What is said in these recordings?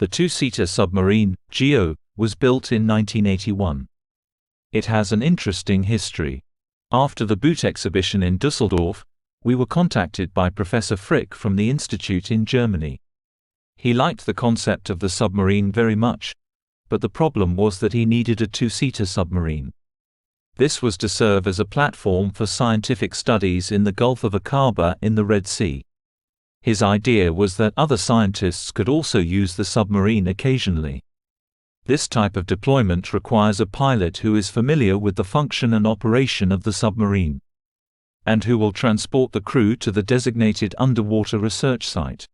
The two-seater submarine, GEO, was built in 1981. It has an interesting history. After the boot exhibition in Düsseldorf, we were contacted by Professor Frick from the Institute in Germany. He liked the concept of the submarine very much, but the problem was that he needed a two-seater submarine. This was to serve as a platform for scientific studies in the Gulf of Aqaba in the Red Sea. His idea was that other scientists could also use the submarine occasionally. This type of deployment requires a pilot who is familiar with the function and operation of the submarine, and who will transport the crew to the designated underwater research site.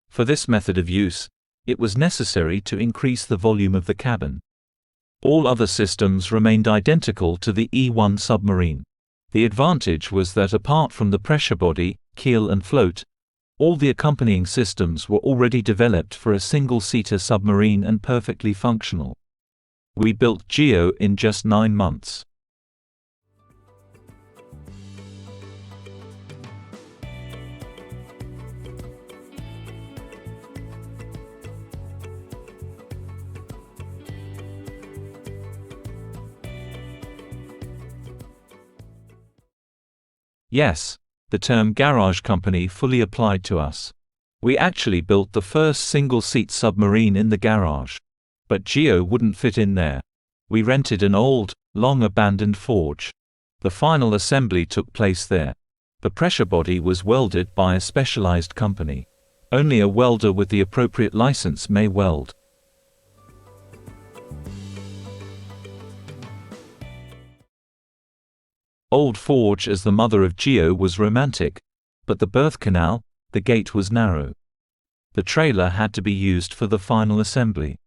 For this method of use, it was necessary to increase the volume of the cabin. All other systems remained identical to the E-1 submarine. The advantage was that apart from the pressure body, keel and float, all the accompanying systems were already developed for a single-seater submarine and perfectly functional. We built GEO in just 9 months. Yes, the term garage company fully applied to us. We actually built the first single-seat submarine in the garage. But GEO wouldn't fit in there. We rented an old, long-abandoned forge. The final assembly took place there. The pressure body was welded by a specialized company. Only a welder with the appropriate license may weld. Old Forge as the mother of GEO was romantic, but the birth canal, the gate was narrow. The trailer had to be used for the final assembly.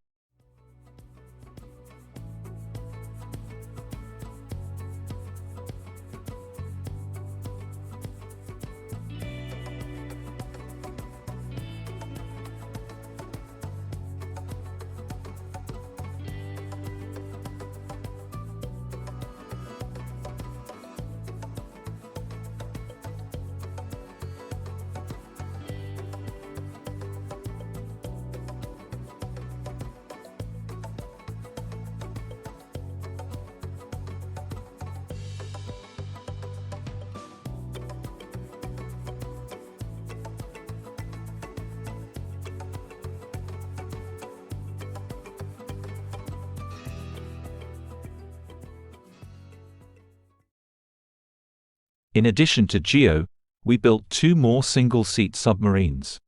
In addition to GEO, we built 2 more single-seat submarines.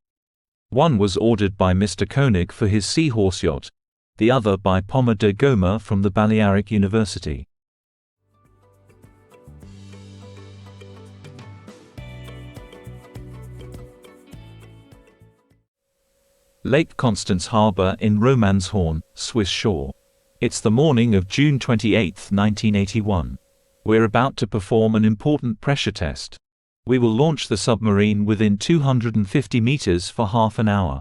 One was ordered by Mr. Koenig for his Seahorse yacht, the other by Pommer de Goma from the Balearic University. Lake Constance Harbor in Romanshorn, Swiss shore. It's the morning of June 28, 1981. We're about to perform an important pressure test. We will launch the submarine within 250 meters for half an hour.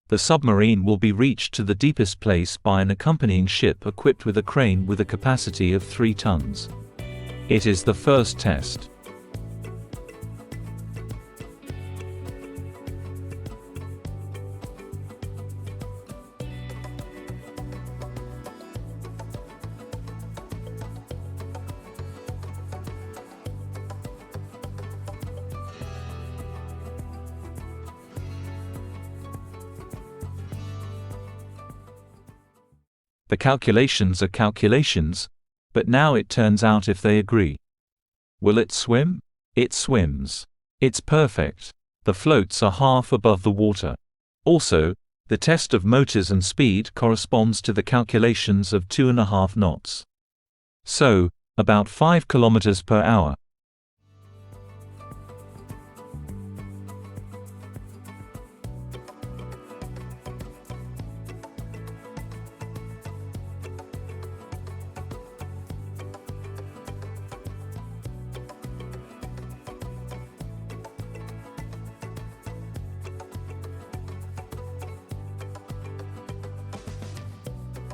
The submarine will be reached to the deepest place by an accompanying ship equipped with a crane with a capacity of 3 tons. It is the first test. The calculations are calculations, but now it turns out if they agree. Will it swim? It swims. It's perfect. The floats are half above the water. Also, the test of motors and speed corresponds to the calculations of 2.5 knots. So, about 5 kilometers per hour.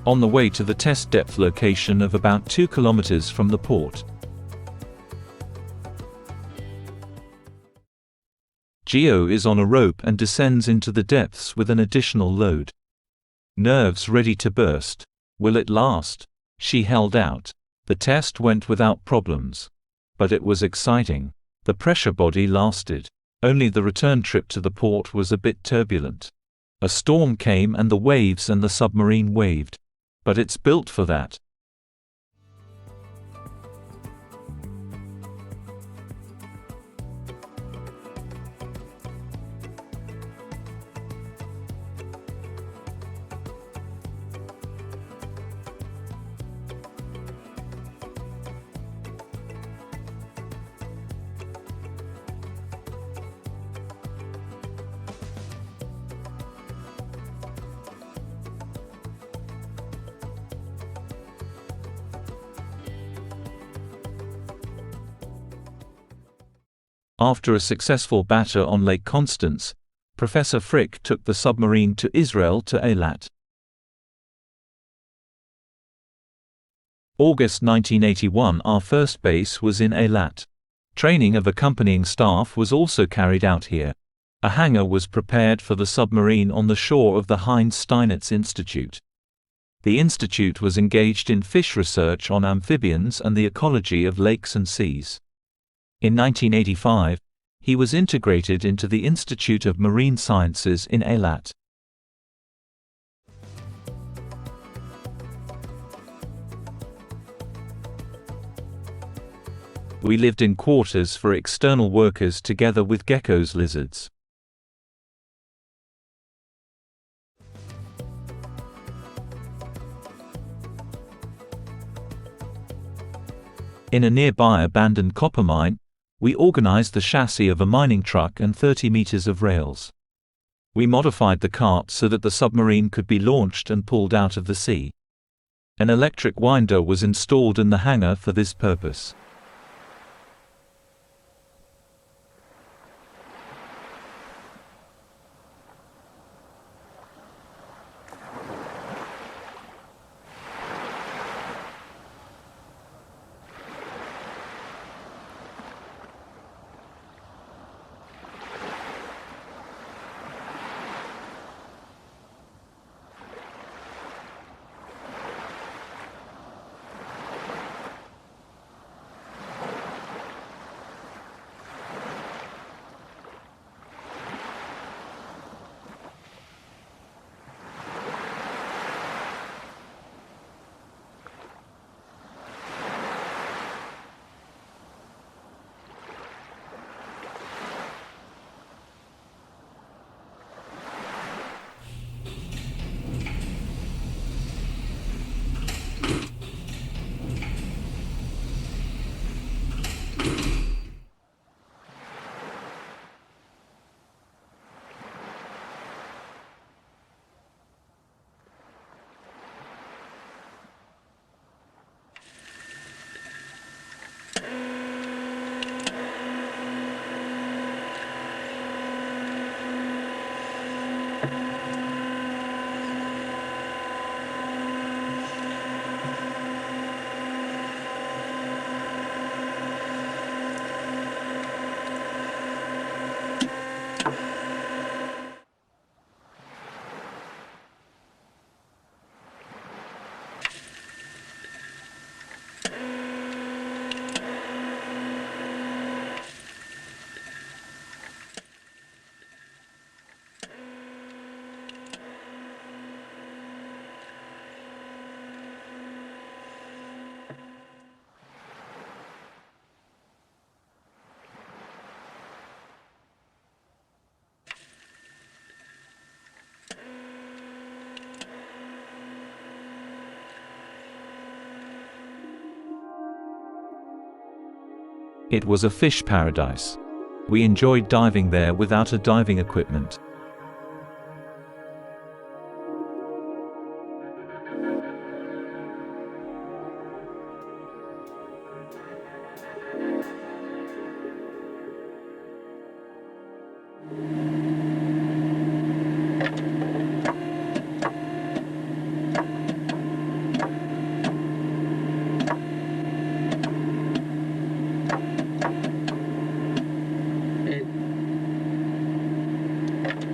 On the way to the test depth location of about 2 kilometers from the port. GEO is on a rope and descends into the depths with an additional load. Nerves ready to burst. Will it last? She held out. The test went without problems. But it was exciting. The pressure body lasted. Only the return trip to the port was a bit turbulent. A storm came and the waves and the submarine waved. But it's built for that. After a successful battle on Lake Constance, Professor Frick took the submarine to Israel to Eilat. August 1981. Our first base was in Eilat. Training of accompanying staff was also carried out here. A hangar was prepared for the submarine on the shore of the Heinz Steinitz Institute. The institute was engaged in fish research on amphibians and the ecology of lakes and seas. In 1985, he was integrated into the Institute of Marine Sciences in Eilat. We lived in quarters for external workers together with geckos, lizards. In a nearby abandoned copper mine, we organized the chassis of a mining truck and 30 meters of rails. We modified the cart so that the submarine could be launched and pulled out of the sea. An electric winder was installed in the hangar for this purpose. It was a fish paradise. We enjoyed diving there without a diving equipment.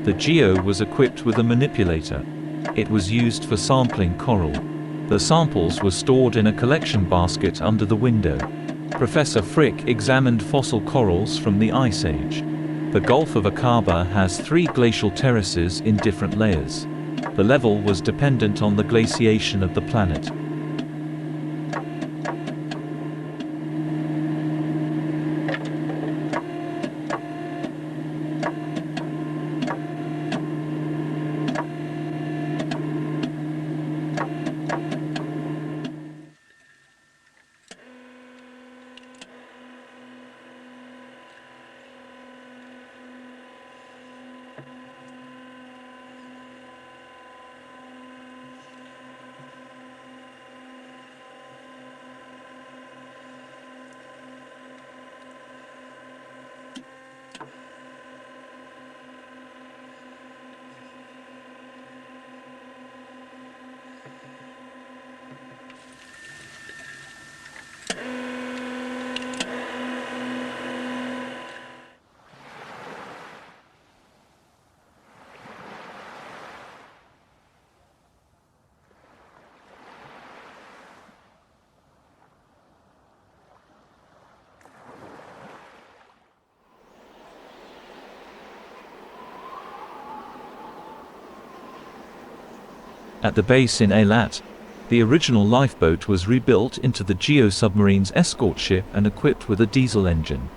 The GEO was equipped with a manipulator. It was used for sampling coral. The samples were stored in a collection basket under the window. Professor Frick examined fossil corals from the Ice Age. The Gulf of Akaba has 3 glacial terraces in different layers. The level was dependent on the glaciation of the planet. At the base in Eilat, the original lifeboat was rebuilt into the GEO submarine's escort ship and equipped with a diesel engine.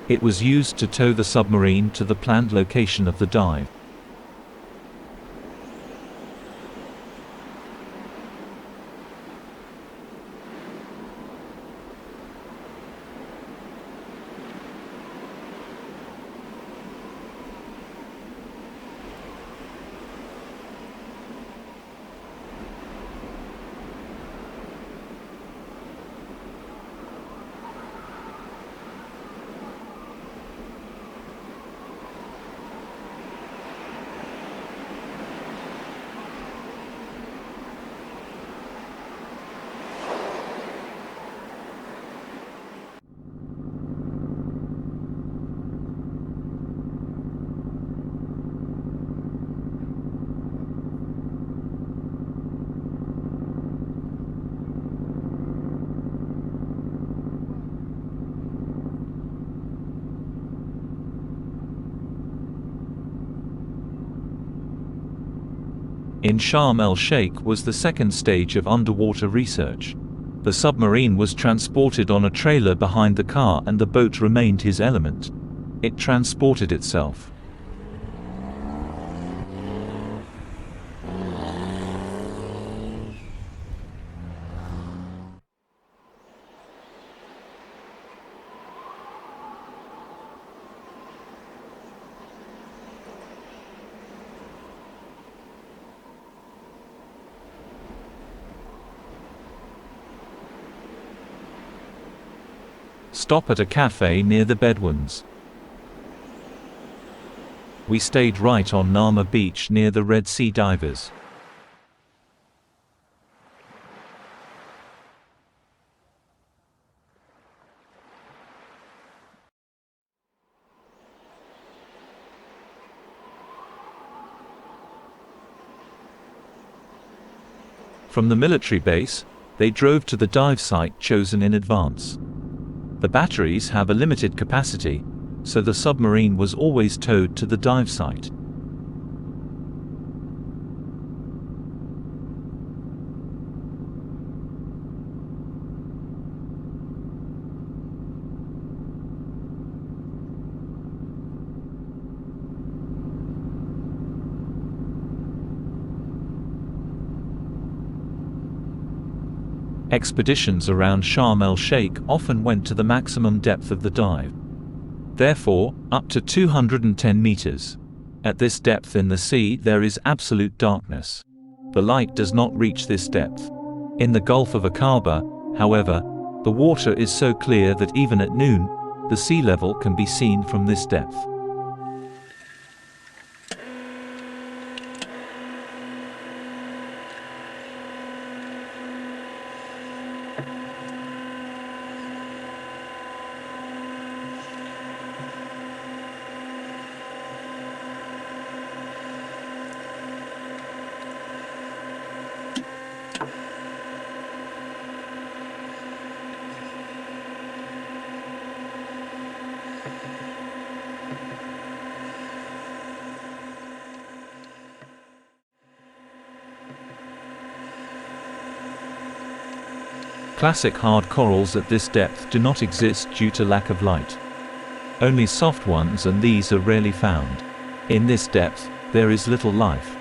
It was used to tow the submarine to the planned location of the dive. In Sharm el-Sheikh was the second stage of underwater research. The submarine was transported on a trailer behind the car and the boat remained his element. It transported itself. Stop at a cafe near the Bedouins. We stayed right on Nama Beach near the Red Sea divers. From the military base, they drove to the dive site chosen in advance. The batteries have a limited capacity, so the submarine was always towed to the dive site. Expeditions around Sharm el-Sheikh often went to the maximum depth of the dive. Therefore, up to 210 meters. At this depth in the sea there is absolute darkness. The light does not reach this depth. In the Gulf of Akaba, however, the water is so clear that even at noon, the sea level can be seen from this depth. Classic hard corals at this depth do not exist due to lack of light. Only soft ones, and these are rarely found. In this depth, there is little life.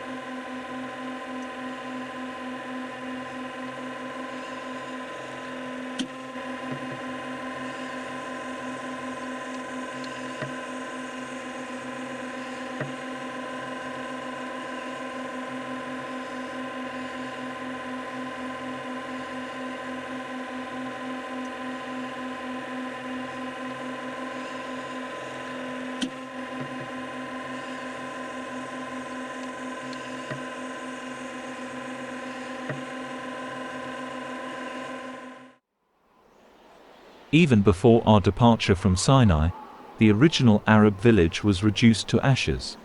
Even before our departure from Sinai, the original Arab village was reduced to ashes.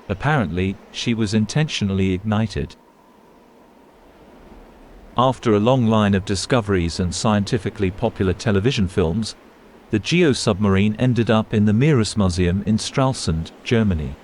Apparently, she was intentionally ignited. After a long line of discoveries and scientifically popular television films, the GEO submarine ended up in the Meeresmuseum in Stralsund, Germany.